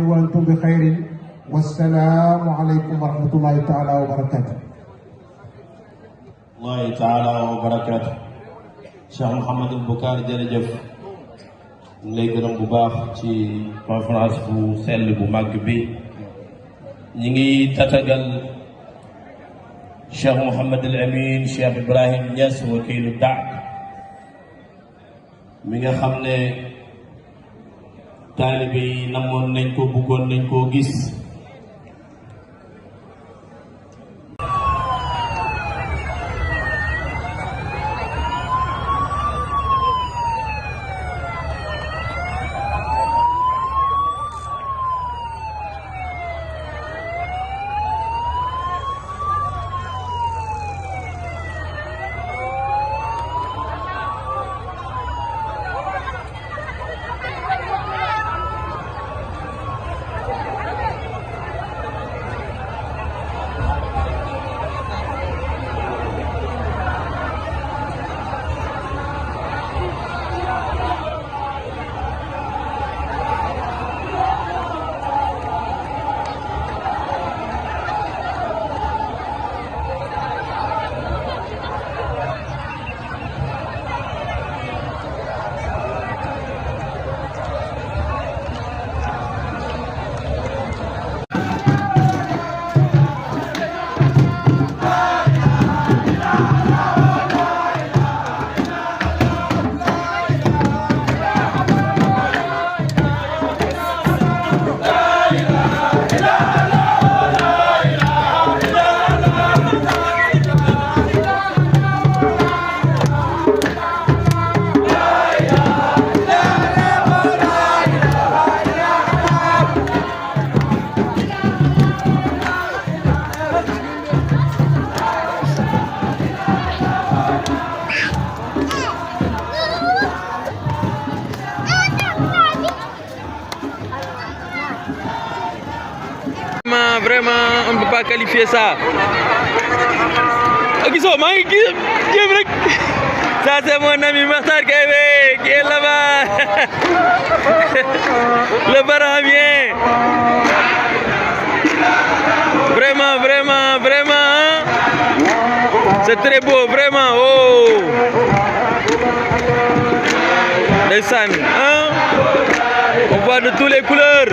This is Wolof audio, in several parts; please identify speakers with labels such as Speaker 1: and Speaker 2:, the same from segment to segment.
Speaker 1: وأنتم بخير والسلام عليكم ورحمة الله تعالى وبركاته.
Speaker 2: الله تعالى وبركاته. Cheikh Mouhamadul Bukaari jërëjëf ñu lay gërëm bu baax ci conférence bu sell bu màgg bi ñi ngi tatagal Cheikh Mouhamadul Amin Cheikh Ibrahim Niass wakiilu daat mi nga xam ne taalibe yi namoon nañ ko bëggoon nañ koo gis.
Speaker 3: Vraiment, on ne peut pas qualifier ça. Ça c'est mon ami Makhtar Kébé qui est là-bas. Le Baramien. Vraiment, vraiment, vraiment. C'est très beau, vraiment. Oh. Ndeysaan, hein? On voit de toutes les couleurs.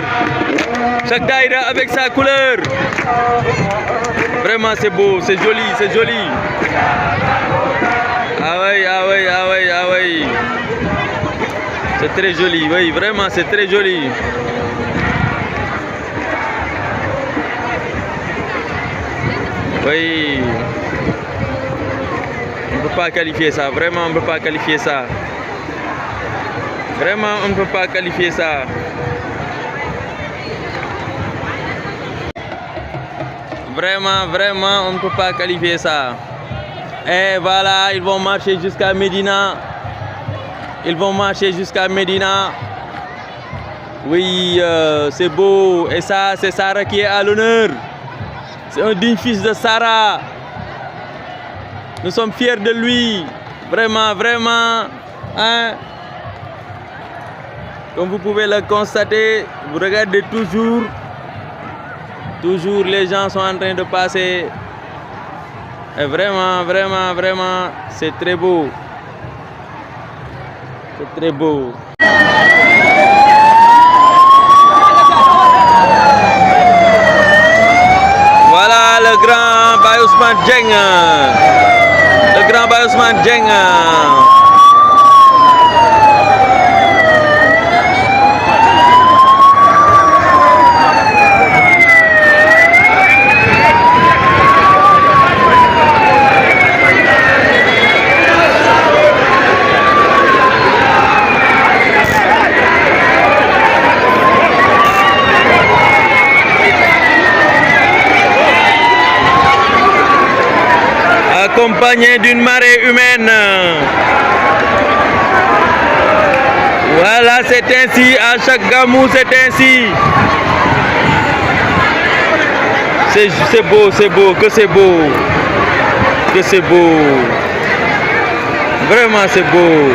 Speaker 3: Chaque daïra avec sa couleur. Vraiment c'est beau, c'est joli, c'est joli. Ah oui, ah oui, ah oui, ah oui. C'est très joli, oui, vraiment c'est très joli. Oui. On ne peut pas qualifier ça, vraiment on ne peut pas qualifier ça. Vraiment on ne peut pas qualifier ça. Vraiment, vraiment, on ne peut pas qualifier ça. Et voilà, ils vont marcher jusqu'à Médina. Ils vont marcher jusqu'à Médina. Oui, c'est beau. Et ça, c'est Sarah qui est à l'honneur. C'est un digne fils de Sarah. Nous sommes fiers de lui. Vraiment, vraiment. Hein? Comme vous pouvez le constater, vous regardez toujours. Toujours les gens sont en train de passer. Et vraiment, vraiment, vraiment, c'est très beau. C'est très beau. Voilà le grand Baye Ousmane Dieng. Le grand Baye Ousmane Dieng. Accompagné d'une marée humaine. Voilà, c'est ainsi, à chaque gamou, c'est ainsi. C'est beau, c'est beau, que c'est beau. Que c'est beau. Vraiment, c'est beau.